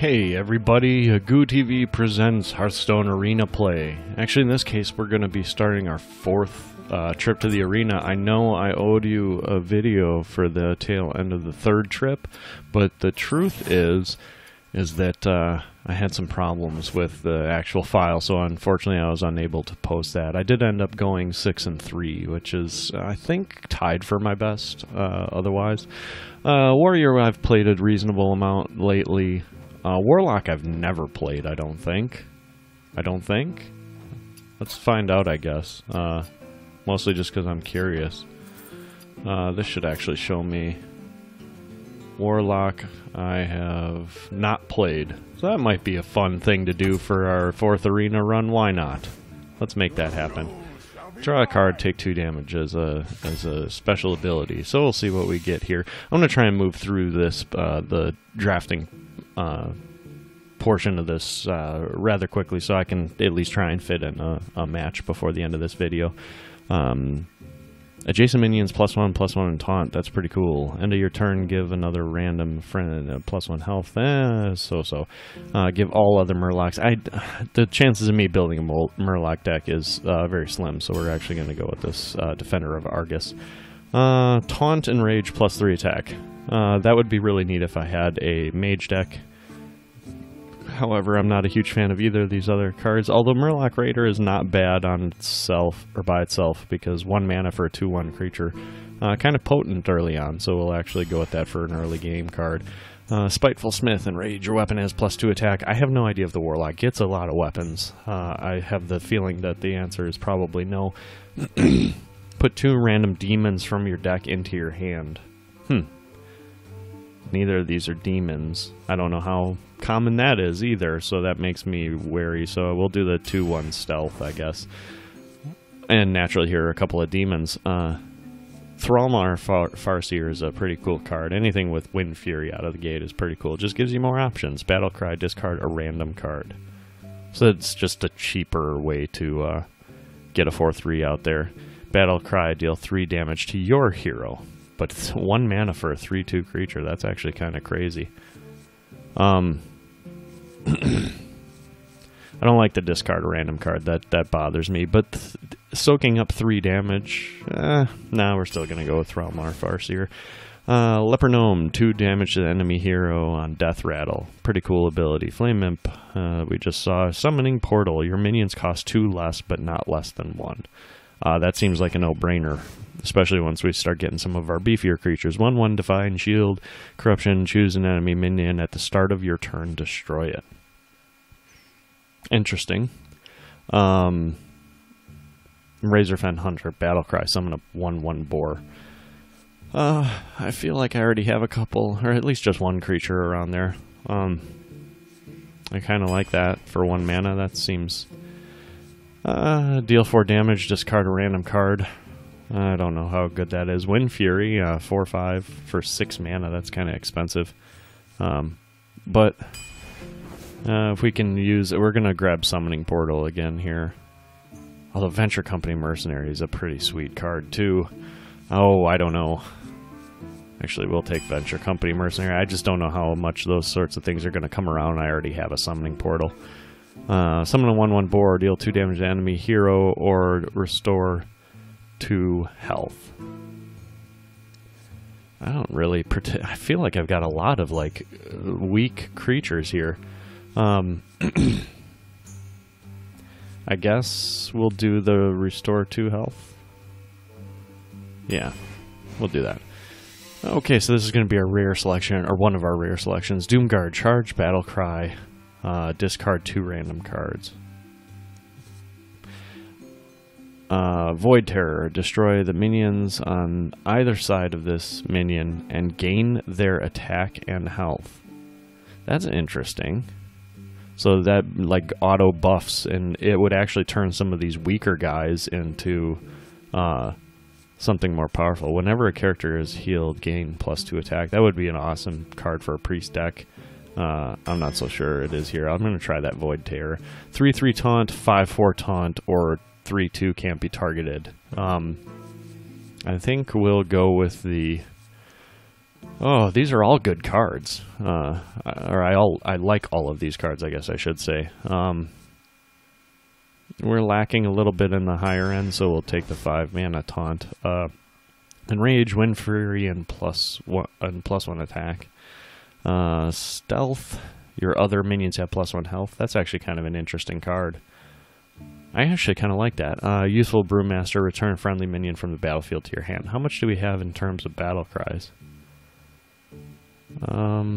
Hey everybody, Goo TV presents Hearthstone Arena Play. Actually, in this case, we're going to be starting our fourth trip to the arena. I know I owed you a video for the tail end of the third trip, but the truth is that I had some problems with the actual file, so unfortunately I was unable to post that. I did end up going 6-3, which is, I think, tied for my best otherwise. Warrior I've played a reasonable amount lately. Warlock I've never played, I don't think. Let's find out, I guess. Mostly just because I'm curious. This should actually show me. Warlock I have not played. So that might be a fun thing to do for our fourth arena run. Why not? Let's make that happen. Draw a card, take 2 damage as a special ability. So we'll see what we get here. I'm going to try and move through this, the drafting portion of this rather quickly, so I can at least try and fit in a match before the end of this video. Adjacent minions +1/+1 and taunt. That's pretty cool. End of your turn, give another random friend +1 health. So. Give all other Murlocs. The chances of me building a Murloc deck is very slim, so we're actually going to go with this Defender of Argus. Taunt and Rage +3 attack. That would be really neat if I had a mage deck. However, I'm not a huge fan of either of these other cards, although Murloc Raider is not bad on itself, or by itself, because 1 mana for a 2/1 creature. Kind of potent early on, so we'll actually go with that for an early game card. Spiteful Smith and Rage. Your weapon has +2 attack. I have no idea if the Warlock gets a lot of weapons. I have the feeling that the answer is probably no. Put 2 random demons from your deck into your hand. Neither of these are demons. I don't know how common that is either, so that makes me wary. So we'll do the 2/1 stealth, I guess. And naturally here are a couple of demons. Thrallmar Farseer is a pretty cool card. Anything with Wind Fury out of the gate is pretty cool. It just gives you more options. Battlecry, discard a random card. So it's just a cheaper way to get a 4/3 out there. Battlecry, deal 3 damage to your hero. But it's 1 mana for a 3/2 creature. That's actually kind of crazy. I don't like to discard a random card. That bothers me. But soaking up 3 damage, we're still going to go with Thrallmar Farseer. Leper Gnome, 2 damage to the enemy hero on Death Rattle. Pretty cool ability. Flame Imp, we just saw. Summoning Portal. Your minions cost 2 less, but not less than 1. That seems like a no-brainer, especially once we start getting some of our beefier creatures. 1/1 Divine Shield, Corruption, choose an enemy minion at the start of your turn, destroy it. Interesting. Razorfen Hunter, Battlecry, summon a 1/1 boar. I feel like I already have a couple, or at least just 1 creature around there. I kind of like that for 1 mana. That seems... deal 4 damage, discard a random card. I don't know how good that is. Wind Fury, 4/5 for 6 mana. That's kind of expensive. But if we can use it, we're going to grab Summoning Portal again here. Although Venture Company Mercenary is a pretty sweet card too. Oh, I don't know. Actually, we'll take Venture Company Mercenary. I just don't know how much those sorts of things are going to come around. I already have a Summoning Portal. Summon a 1/1 boar, deal 2 damage to enemy hero, or restore 2 health. I don't really I feel like I've got a lot of like weak creatures here. I guess we'll do the restore 2 health. Yeah, we'll do that. Okay, so this is going to be our rare selection, or one of our rare selections. Doomguard, charge, Battlecry. Discard 2 random cards. Void Terror. Destroy the minions on either side of this minion and gain their attack and health. That's interesting. So that like auto buffs, and it would actually turn some of these weaker guys into something more powerful. Whenever a character is healed, gain +2 attack. That would be an awesome card for a priest deck. I'm not so sure it is here. I'm going to try that Void Terror. 3/3 taunt, 5/4 taunt, or 3/2 can't be targeted. I think we'll go with the Oh, these are all good cards. I like all of these cards, I guess I should say. We're lacking a little bit in the higher end, so we'll take the 5 mana taunt. Enrage, Wind Fury, and +1 attack. Stealth. Your other minions have +1 health. That's actually kind of an interesting card. I actually kind of like that. Useful Brewmaster. Return a friendly minion from the battlefield to your hand. How much do we have in terms of battle cries? I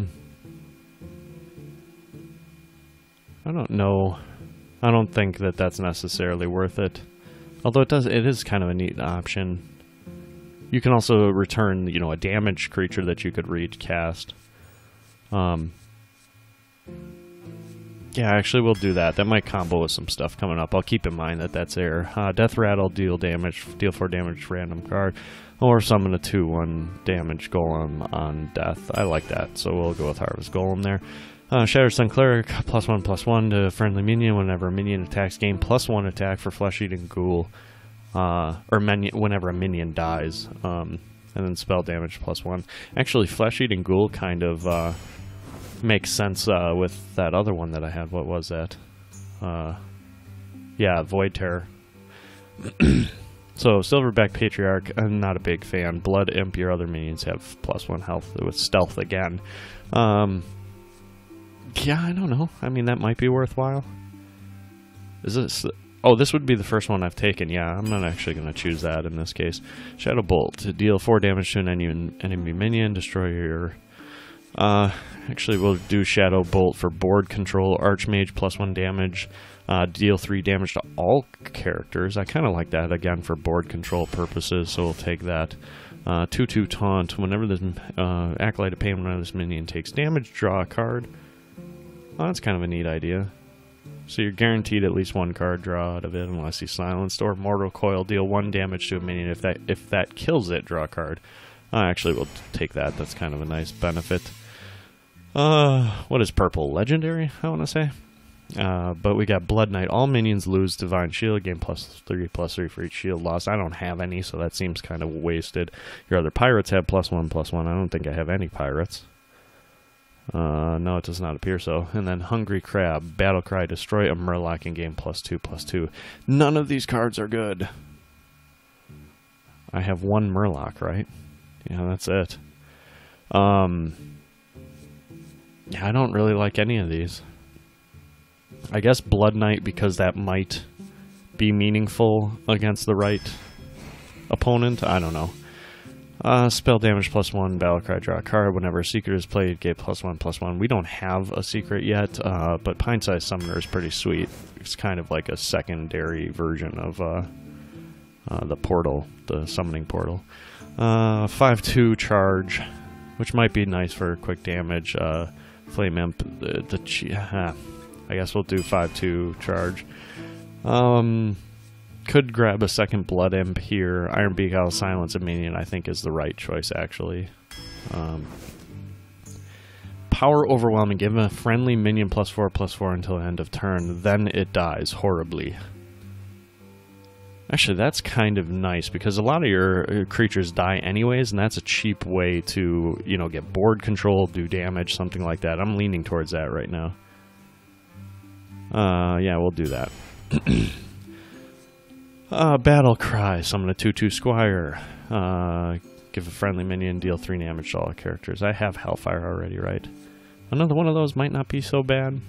don't know. I don't think that that's necessarily worth it. Although it is kind of a neat option. You can also return, you know, a damaged creature that you could recast. Yeah, actually we'll do that. That might combo with some stuff coming up. I'll keep in mind that that's there. Death Rattle, deal 4 damage random card. Or summon a 2/1 damage golem on death. I like that, so we'll go with Harvest Golem there. Shattered Sun Cleric, +1/+1 to friendly minion. Whenever a minion attacks, gain +1 attack for Flesh-Eating Ghoul. Whenever a minion dies. And then spell damage +1. Actually, Flesh-Eating Ghoul kind of makes sense with that other one that I had. What was that? Yeah, Void Terror. So, Silverback Patriarch, I'm not a big fan. Blood Imp, your other minions have +1 health with Stealth again. Yeah, I don't know. I mean, that might be worthwhile. Is this... Oh, this would be the first one I've taken. Yeah, I'm not actually going to choose that in this case. Shadow Bolt, to deal 4 damage to an enemy minion, destroy your... actually, we'll do Shadow Bolt for board control. Archmage, +1 damage. Deal 3 damage to all characters. I kind of like that, again, for board control purposes, so we'll take that. 2/2 Taunt. Whenever this Acolyte of Pain, whenever this minion takes damage, draw a card. Oh, that's kind of a neat idea. So you're guaranteed at least 1 card draw out of it unless he's silenced. Or Mortal Coil, deal 1 damage to a minion. If that kills it, draw a card. Actually, we'll take that. That's kind of a nice benefit. What is purple? Legendary, I want to say. But we got Blood Knight. All minions lose Divine Shield. Gain +3/+3 for each shield loss. I don't have any, so that seems kind of wasted. Your other pirates have +1/+1. I don't think I have any pirates. No, it does not appear so. And then Hungry Crab, Battle Cry, destroy a Murloc and gain +2/+2. None of these cards are good. I have 1 Murloc, right? Yeah, that's it. Yeah, I don't really like any of these. I guess Blood Knight, because that might be meaningful against the right opponent. I don't know. Spell damage +1, Battle Cry, draw a card. Whenever a secret is played, get +1/+1. We don't have a secret yet, but Pint-Sized Summoner is pretty sweet. It's kind of like a secondary version of the portal, the summoning portal. 5/2 charge, which might be nice for quick damage. Flame Imp, I guess we'll do 5/2 charge. Could grab a second Blood Imp here. Iron Beak, I'll silence a minion, I think is the right choice, actually. Power Overwhelming, give a friendly minion +4/+4 until the end of turn, then it dies horribly. Actually, that's kind of nice, because a lot of your creatures die anyways, and that's a cheap way to, you know, get board control, do damage, something like that. I'm leaning towards that right now. Yeah, we'll do that. Battle Cry, summon a 2/2 Squire. Give a friendly minion, deal 3 damage to all characters. I have Hellfire already, right? Another one of those might not be so bad.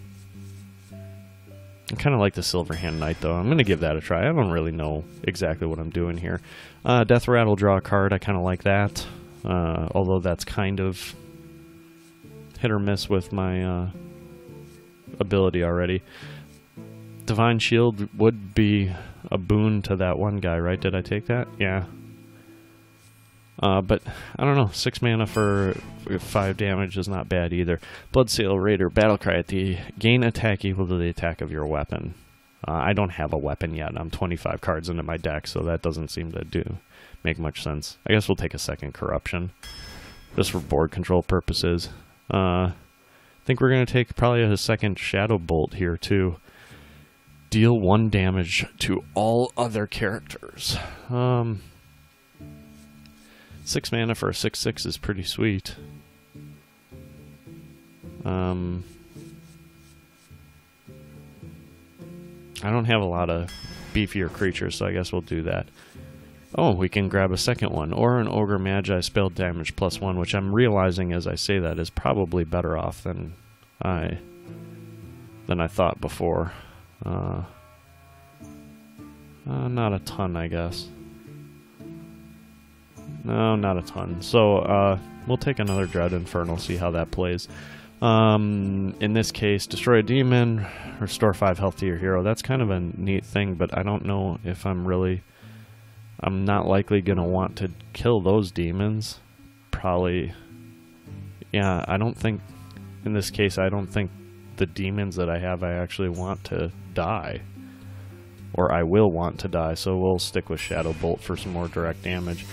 I kind of like the Silverhand Knight, though. I'm going to give that a try. I don't really know exactly what I'm doing here. Death Rattle, draw a card. I kind of like that. Although that's kind of hit or miss with my ability already. Divine Shield would be a boon to that one guy, right? Did I take that? Yeah. But, I don't know, 6 mana for 5 damage is not bad either. Bloodsail Raider, Battlecry, at the gain attack equal to the attack of your weapon. I don't have a weapon yet. I'm 25 cards into my deck, so that doesn't seem to make much sense. I guess we'll take a second Corruption, just for board control purposes. I think we're going to take probably a second Shadow Bolt here, too. Deal 1 damage to all other characters. 6 mana for a 6/6 is pretty sweet. I don't have a lot of beefier creatures, so I guess we'll do that. Oh, we can grab a second one, or an Ogre Magi spell damage +1, which I'm realizing as I say that is probably better off than I thought before. Not a ton, I guess. No, not a ton. So, we'll take another Dread Infernal, see how that plays. In this case, destroy a demon, restore 5 health to your hero. That's kind of a neat thing, but I don't know if I'm not likely going to want to kill those demons. Probably, yeah, I don't think, in this case, I don't think the demons that I have I actually want to die. Or I will want to die, so we'll stick with Shadow Bolt for some more direct damage.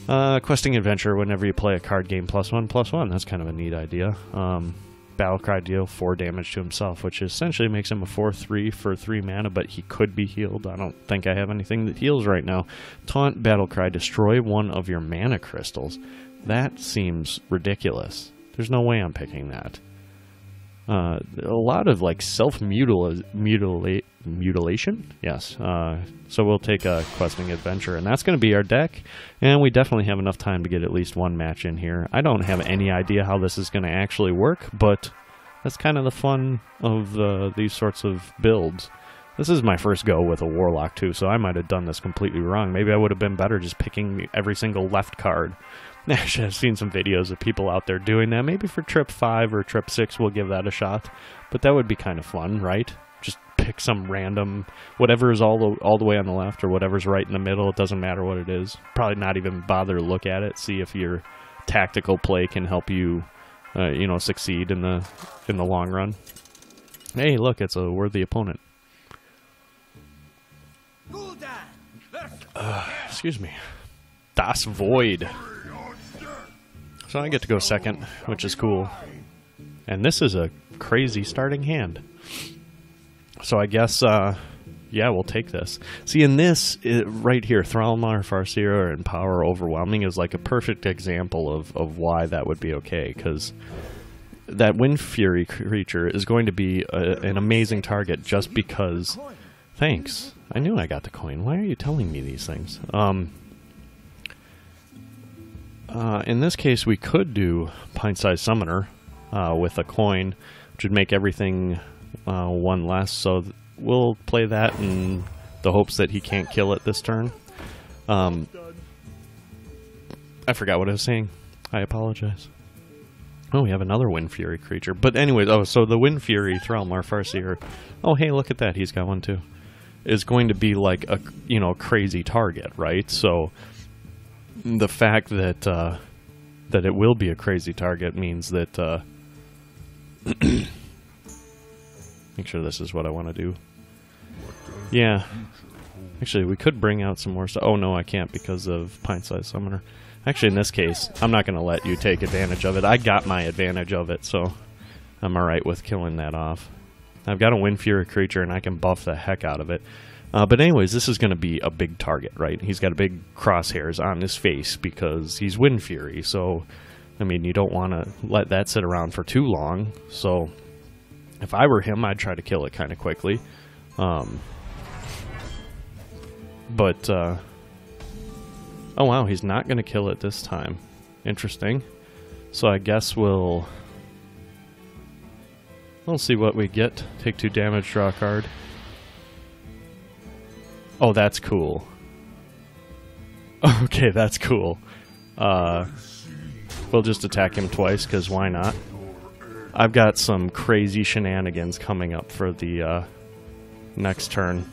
Questing Adventure, whenever you play a card game, +1/+1. That's kind of a neat idea. Battlecry deal 4 damage to himself, which essentially makes him a 4/3 for 3 mana, but he could be healed. I don't think I have anything that heals right now. Taunt Battlecry, destroy 1 of your mana crystals. That seems ridiculous. There's no way I'm picking that. A lot of like mutilation? Yes. So we'll take a Questing Adventure, and that's going to be our deck, and we definitely have enough time to get at least 1 match in here. I don't have any idea how this is going to actually work, but that's kind of the fun of these sorts of builds. This is my first go with a Warlock too, so I might have done this completely wrong. Maybe I would have been better just picking every single left card. Actually, I've seen some videos of people out there doing that. Maybe for trip 5 or trip 6 we'll give that a shot. But that would be kind of fun, right? Just pick some random, whatever is all the way on the left or whatever's right in the middle. It doesn't matter what it is. Probably not even bother to look at it. See if your tactical play can help you, succeed in the long run. Hey, look, it's a worthy opponent. Excuse me. Das Void. So I get to go second, which is cool. And this is a crazy starting hand. So I guess, yeah, we'll take this. See, in this, right here, Thrallmar, Farseer, and Power Overwhelming is like a perfect example of why that would be okay, because that Wind Fury creature is going to be an amazing target just because... Thanks. I knew I got the coin. Why are you telling me these things? In this case, we could do Pint-Sized Summoner with a coin, which would make everything 1 less. So we'll play that in the hopes that he can't kill it this turn. I forgot what I was saying. I apologize. Oh, we have another Wind Fury creature. But anyways, so the Wind Fury, Thrallmar, Farseer. Oh, hey, look at that. He's got one too. Is going to be like a, crazy target, right? So the fact that that it will be a crazy target means that make sure this is what I want to do. Yeah. Actually, we could bring out some more stuff. Oh, no, I can't because of Pint-Sized Summoner. Actually, in this case, I'm not going to let you take advantage of it. I got my advantage of it, so I'm alright with killing that off. I've got a Wind Fury creature, and I can buff the heck out of it. But anyways, this is going to be a big target, right? He's got a big crosshairs on his face because he's Wind Fury. So, I mean, you don't want to let that sit around for too long. So, if I were him, I'd try to kill it kind of quickly. Oh, wow, he's not going to kill it this time. Interesting. So I guess we'll see what we get. Take 2 damage, draw a card. Oh, that's cool. Okay, that's cool. We'll just attack him twice, because why not? I've got some crazy shenanigans coming up for the next turn.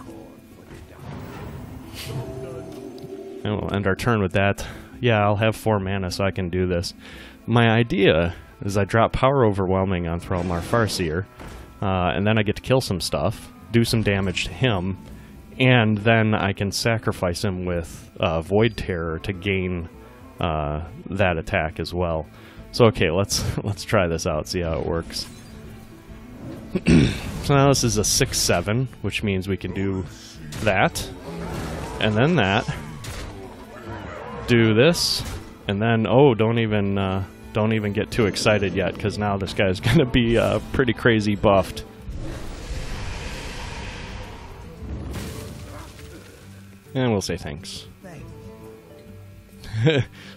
And we'll end our turn with that. Yeah, I'll have 4 mana, so I can do this. My idea is I drop Power Overwhelming on Thrallmar Farseer, and then I get to kill some stuff, do some damage to him, and then I can sacrifice him with Void Terror to gain that attack as well. So okay, let's try this out, see how it works. So now this is a 6/7, which means we can do that, and then that, do this, and then, oh, don't even don't even get too excited yet, because now this guy's going to be pretty crazy buffed. And we'll say thanks.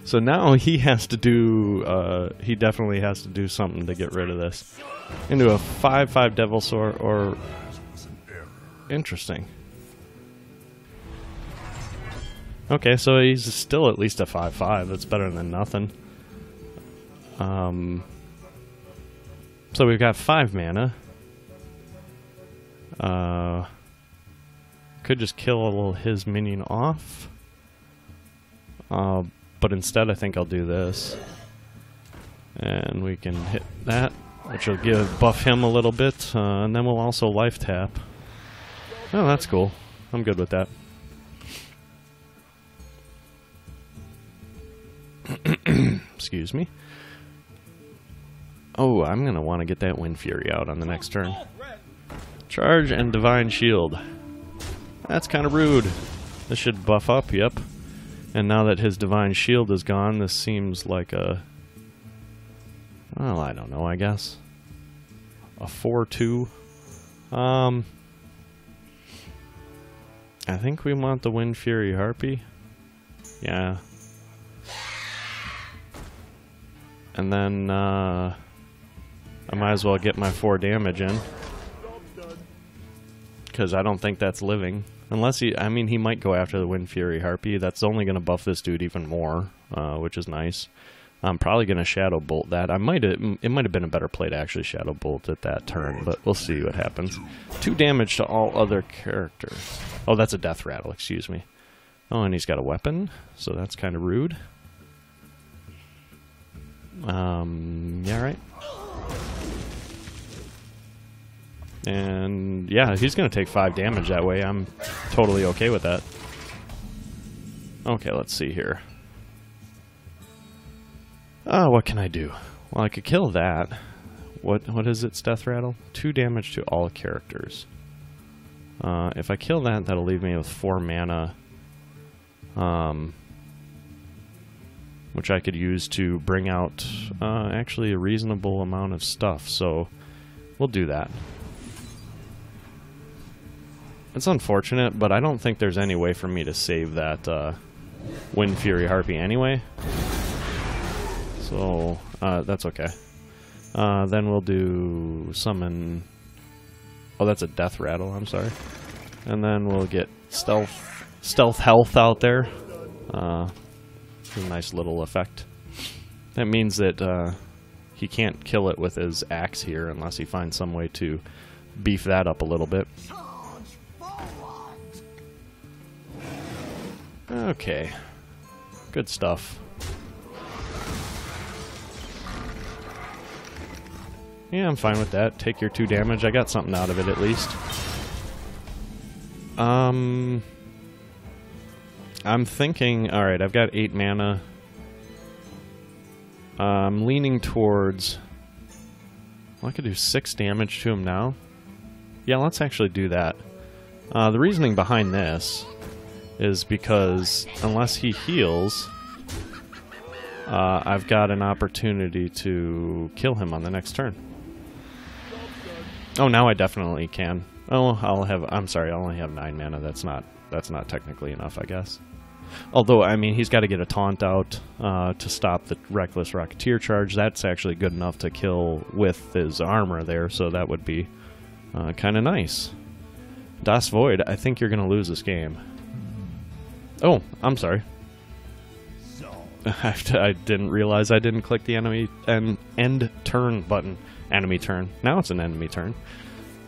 So now he has to do, he definitely has to do something to get rid of this. Into a 5/5 Devil Sword, or... Interesting. Okay, so he's still at least a 5/5. That's better than nothing. So we've got 5 mana. Could just kill his minion off. But instead I think I'll do this. And we can hit that, which will buff him a little bit. And then we'll also life tap. Oh, that's cool. I'm good with that. Excuse me. Oh, I'm going to want to get that Wind Fury out on the next turn. Charge and Divine Shield. That's kind of rude. This should buff up, yep. And now that his Divine Shield is gone, this seems like a... Well, I don't know, I guess. A 4/2. I think we want the Wind Fury Harpy. Yeah. And then, I might as well get my 4 damage in. Because I don't think that's living. Unless he, I mean, he might go after the Wind Fury Harpy. That's only going to buff this dude even more, which is nice. I'm probably going to Shadow Bolt that. It might have been a better play to actually Shadow Bolt at that turn, but we'll see what happens. 2 damage to all other characters. Oh, that's a Death Rattle, excuse me. Oh, and he's got a weapon, so that's kind of rude. Yeah, right. And yeah, he's going to take 5 damage that way. I'm totally okay with that. Okay, let's see here. What can I do? Well, I could kill that. What is its Death Rattle? 2 damage to all characters. If I kill that, that'll leave me with 4 mana. Which I could use to bring out actually a reasonable amount of stuff. So we'll do that. It's unfortunate, but I don't think there's any way for me to save that Wind Fury Harpy anyway. So, that's okay. Then we'll do summon... Oh, that's a Death Rattle, I'm sorry. And then we'll get Stealth Health out there. It's a nice little effect. That means that he can't kill it with his axe here unless he finds some way to beef that up a little bit. Okay. Good stuff. Yeah, I'm fine with that. Take your 2 damage. I got something out of it at least. I'm thinking... Alright, I've got 8 mana. I'm leaning towards... Well, I could do 6 damage to him now. Yeah, let's actually do that. The reasoning behind this is because unless he heals, I've got an opportunity to kill him on the next turn. Oh, now I definitely can. Oh, I'm sorry, I only have 9 mana. That's not technically enough, I guess. Although, I mean, he's got to get a taunt out to stop the Reckless Rocketeer charge. That's actually good enough to kill with his armor there, so that would be kind of nice. Das Void, I think you're going to lose this game. Oh, I'm sorry. I didn't realize I didn't click the end turn button. Enemy turn. Now it's an enemy turn.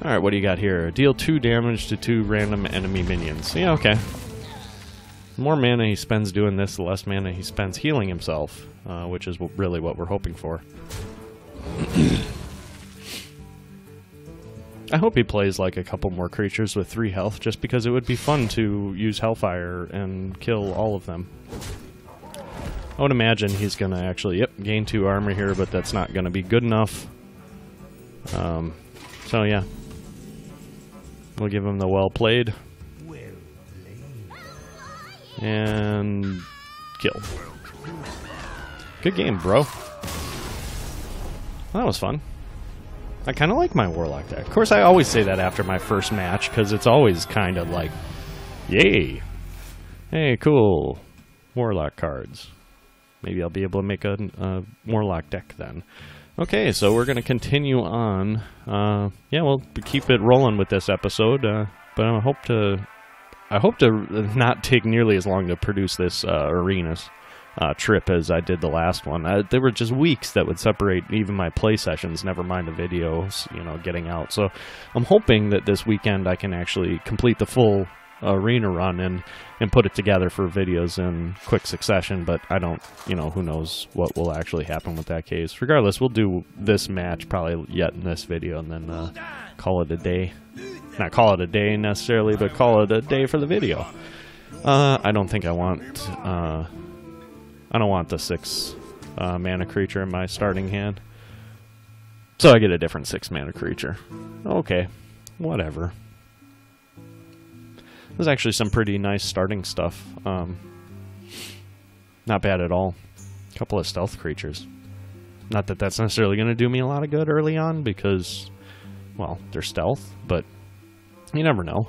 Alright, what do you got here? Deal 2 damage to 2 random enemy minions. Yeah, okay. The more mana he spends doing this, the less mana he spends healing himself, which is really what we're hoping for. I hope he plays like a couple more creatures with 3 health, just because it would be fun to use Hellfire and kill all of them. I would imagine he's going to actually, gain 2 armor here, but that's not going to be good enough. So yeah. We'll give him the well played. And kill. Good game, bro. Well, that was fun. I kind of like my Warlock deck. Of course, I always say that after my first match, because it's always kind of like, yay. Hey, cool. Warlock cards. Maybe I'll be able to make a Warlock deck then. Okay, so we're going to continue on. Yeah, we'll keep it rolling with this episode, but I hope to not take nearly as long to produce this arenas trip as I did the last one. There were just weeks that would separate even my play sessions, never mind the videos, you know, getting out. So I'm hoping that this weekend I can actually complete the full arena run and put it together for videos in quick succession, but I don't, you know, who knows what will actually happen with that case. Regardless, we'll do this match probably yet in this video and then call it a day. Not call it a day necessarily, but call it a day for the video. I don't think I want I don't want the 6 mana creature in my starting hand, so I get a different 6 mana creature. Okay, whatever. There's actually some pretty nice starting stuff. Not bad at all. A couple of stealth creatures. Not that that's necessarily going to do me a lot of good early on because, well, they're stealth, but you never know.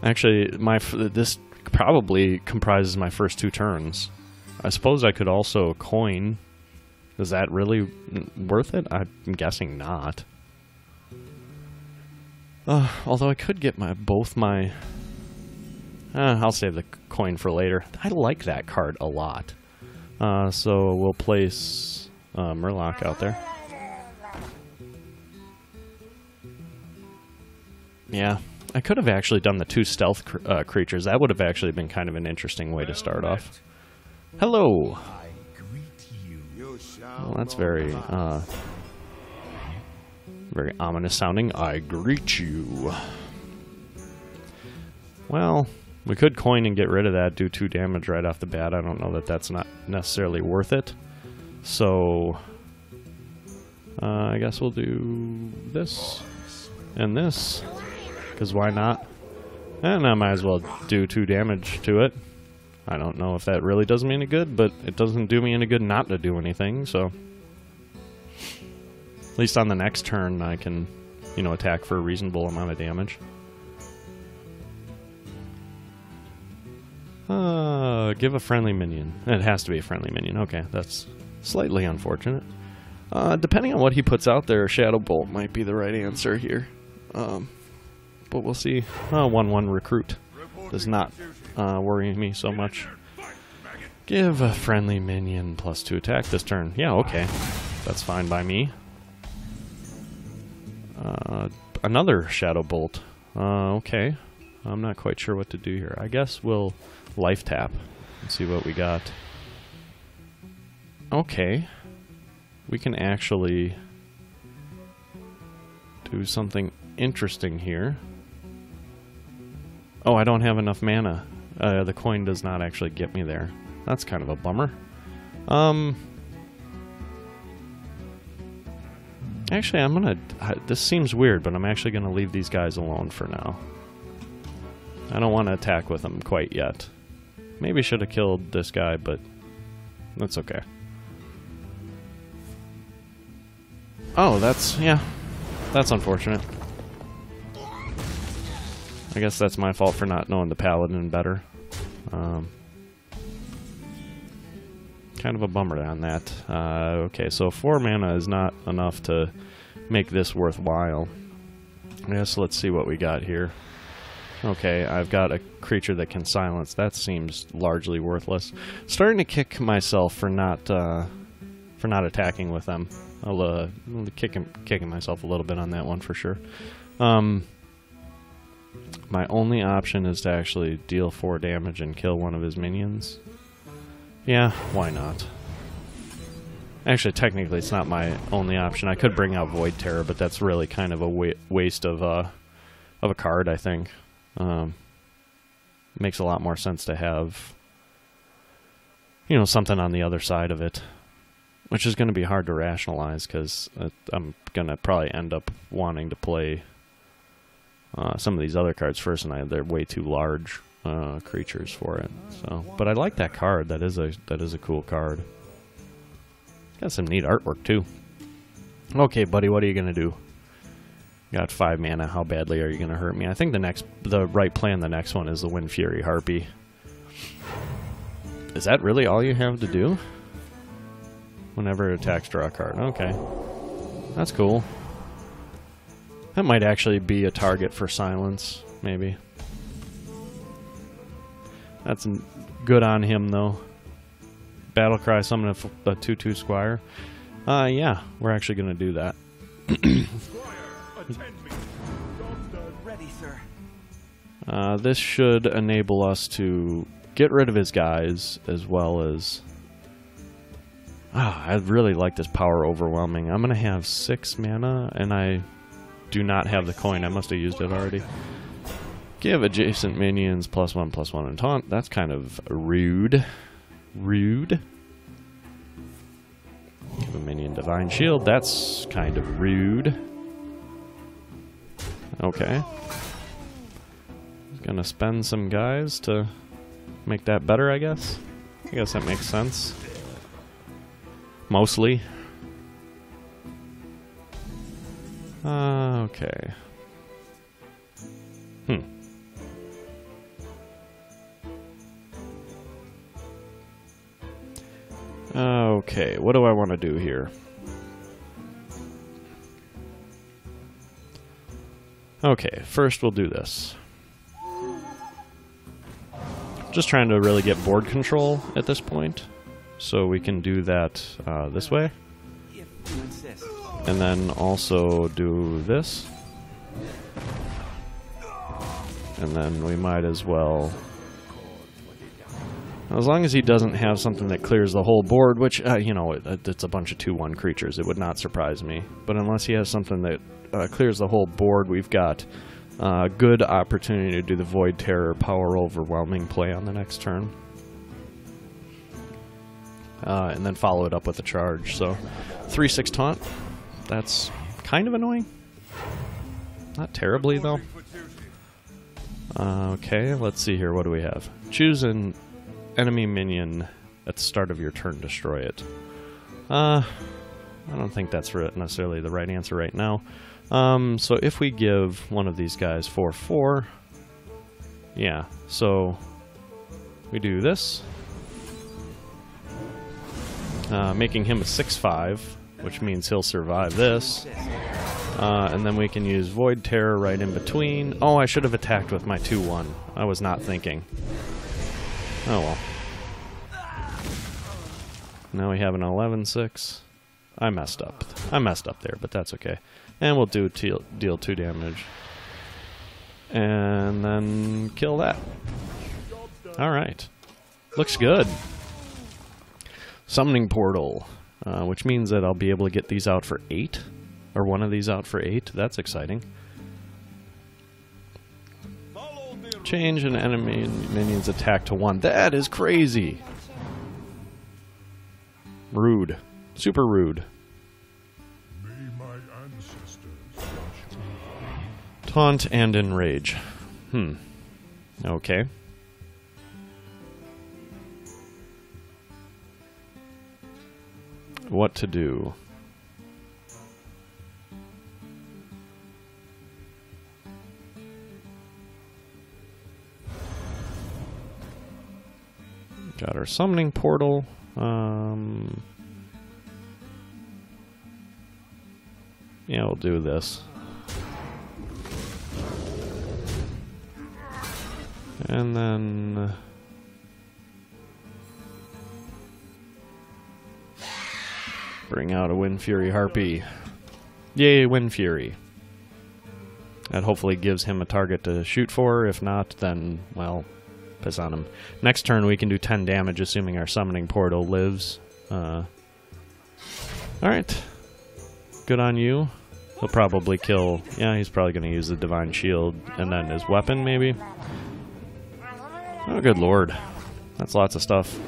Actually, this probably comprises my first 2 turns. I suppose I could also coin. Is that really worth it? I'm guessing not. Although I could get both my... I'll save the coin for later. I like that card a lot. So we'll place Murloc out there. Yeah, I could have actually done the 2 stealth creatures. That would have actually been kind of an interesting way to start off. Hello! Well, that's very... very ominous sounding. I greet you. Well, we could coin and get rid of that, do 2 damage right off the bat. I don't know that that's not necessarily worth it. So, I guess we'll do this and this, because why not? And I might as well do 2 damage to it. I don't know if that really does me any good, but it doesn't do me any good not to do anything, so... At least on the next turn, I can, you know, attack for a reasonable amount of damage. Give a friendly minion. It has to be a friendly minion. Okay, that's slightly unfortunate. Depending on what he puts out there, Shadow Bolt might be the right answer here. But we'll see. 1/1 recruit does not worry me so much. Give a friendly minion +2 attack this turn. Yeah, okay. That's fine by me. Another Shadow Bolt. Okay. I'm not quite sure what to do here. I guess we'll life tap and see what we got. Okay. We can actually do something interesting here. Oh, I don't have enough mana. The coin does not actually get me there. That's kind of a bummer. Actually, I'm gonna... this seems weird, but I'm actually gonna leave these guys alone for now. I don't want to attack with them quite yet. Maybe should have killed this guy, but that's okay. Oh, that's... yeah. That's unfortunate. I guess that's my fault for not knowing the Paladin better. Kind of a bummer on that. Okay, so 4 mana is not enough to make this worthwhile. I guess let's see what we got here. Okay, I've got a creature that can silence. That seems largely worthless. Starting to kick myself for not attacking with them. I'll kicking myself a little bit on that one for sure. My only option is to actually deal 4 damage and kill one of his minions. Yeah, why not? Actually, technically, it's not my only option. I could bring out Void Terror, but that's really kind of a waste of a card, I think. Makes a lot more sense to have, you know, something on the other side of it, which is going to be hard to rationalize because I'm going to probably end up wanting to play some of these other cards first, and they're way too large creatures for it. So, but I like that card. That is a cool card. Got some neat artwork too. Okay, buddy, what are you gonna do? You got 5 mana. How badly are you gonna hurt me? I think the right play on the next one is the Wind Fury Harpy. Is that really all you have to do? Whenever it attacks, draw a card. Okay. That's cool. That might actually be a target for silence, maybe. That's good on him, though. Battlecry, summon a 2/2 Squire. Yeah, we're actually going to do that. This should enable us to get rid of his guys, as well as... I really like this Power Overwhelming. I'm going to have 6 mana, and I do not have the coin. I must have used it already. Give adjacent minions +1/+1 and taunt. That's kind of rude. Rude. Give a minion Divine Shield. That's kind of rude. Okay. Gonna spend some guys to make that better, I guess. I guess that makes sense. Mostly. Okay. Okay, what do I want to do here? Okay, first we'll do this. Just trying to really get board control at this point. So we can do that this way. And then also do this. And then we might as well... As long as he doesn't have something that clears the whole board, which, you know, it's a bunch of 2/1 creatures, it would not surprise me. But unless he has something that clears the whole board, we've got a good opportunity to do the Void Terror Power Overwhelming play on the next turn. And then follow it up with a charge. So 3/6 taunt. That's kind of annoying. Not terribly, though. Okay, let's see here. What do we have? Choose an enemy minion at the start of your turn. Destroy it. I don't think that's necessarily the right answer right now. So if we give one of these guys 4/4... Yeah, so we do this. Making him a 6/5, which means he'll survive this. And then we can use Void Terror right in between. Oh, I should have attacked with my 2/1. I was not thinking. Oh well. Now we have an 11/6. I messed up. I messed up there, but that's okay. And we'll do deal 2 damage. And then kill that. Alright. Looks good. Summoning Portal, which means that I'll be able to get these out for 8. Or one of these out for 8. That's exciting. Change an enemy minion's attack to 1. That is crazy. Rude. Super rude. Taunt and Enrage. Okay. What to do? Got our Summoning Portal. Yeah, we'll do this. And then... bring out a Wind Fury Harpy. Yay, Wind Fury. That hopefully gives him a target to shoot for. If not, then, well, piss on him. Next turn we can do 10 damage, assuming our Summoning Portal lives. Alright. Good on you. He'll probably kill... Yeah, he's probably going to use the Divine Shield and then his weapon, maybe. Oh, good lord. That's lots of stuff.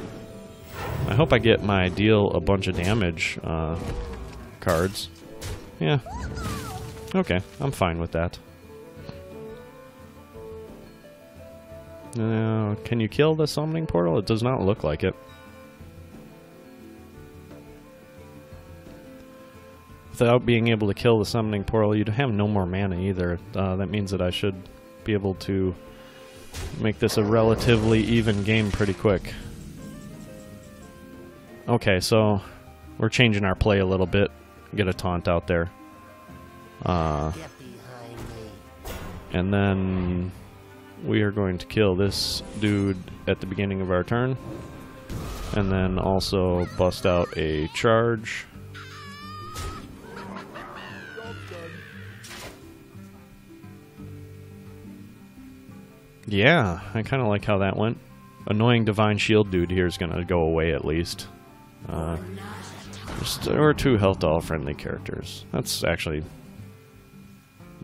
I hope I get my deal a bunch of damage cards. Yeah. Okay, I'm fine with that. Can you kill the Summoning Portal? It does not look like it. without being able to kill the summoning portal, you'd have no more mana either. That means that I should be able to make this a relatively even game pretty quick. Okay, so we're changing our play a little bit. Get a taunt out there. And then we are going to kill this dude at the beginning of our turn. And then also bust out a charge. Yeah, I kind of like how that went. Annoying Divine Shield dude here is going to go away at least. There are 2 health to all friendly characters. That's actually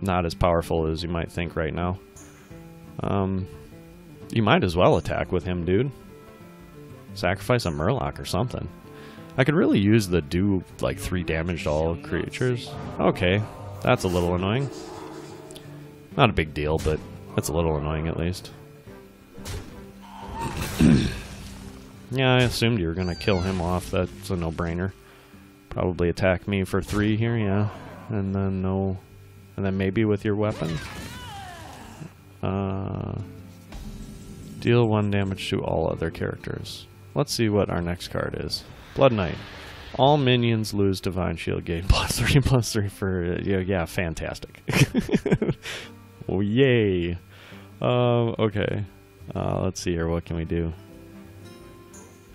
not as powerful as you might think right now. You might as well attack with him, dude. Sacrifice a Murloc or something. I could really use the do like 3 damage to all creatures. Okay, that's a little annoying. Not a big deal, but that's a little annoying at least. Yeah, I assumed you were going to kill him off. That's a no-brainer. Probably attack me for 3 here, yeah. And then no... And then maybe with your weapon. Deal 1 damage to all other characters. Let's see what our next card is. Blood Knight. All minions lose Divine Shield, gain +3/+3 for... yeah, fantastic. Oh, yay. Okay. Let's see here. What can we do?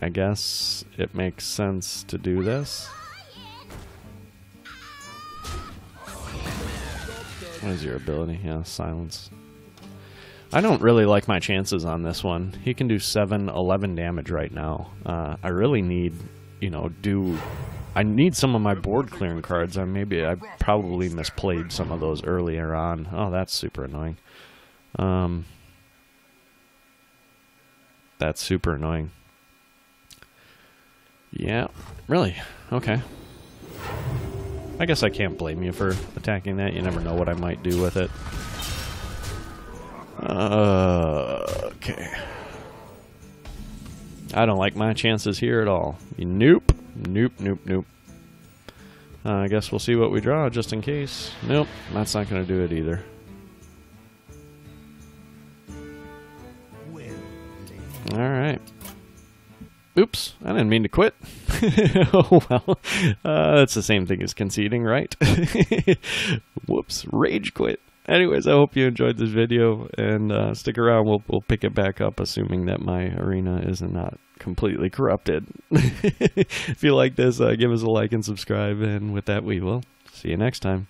I guess it makes sense to do this. What is your ability? Yeah, silence. I don't really like my chances on this one. He can do 11 damage right now. I really need, you know, I need some of my board clearing cards. I probably misplayed some of those earlier on. Oh, that's super annoying. That's super annoying. Yeah, really? Okay. I guess I can't blame you for attacking that. You never know what I might do with it. Okay. I don't like my chances here at all. Nope. Nope, nope, nope. I guess we'll see what we draw just in case. Nope, that's not going to do it either. Alright. Oops, I didn't mean to quit. Oh well, that's the same thing as conceding, right? Whoops, rage quit. Anyways, I hope you enjoyed this video, and stick around. We'll pick it back up, assuming that my arena is not completely corrupted. If you like this, give us a like and subscribe, and with that, we will see you next time.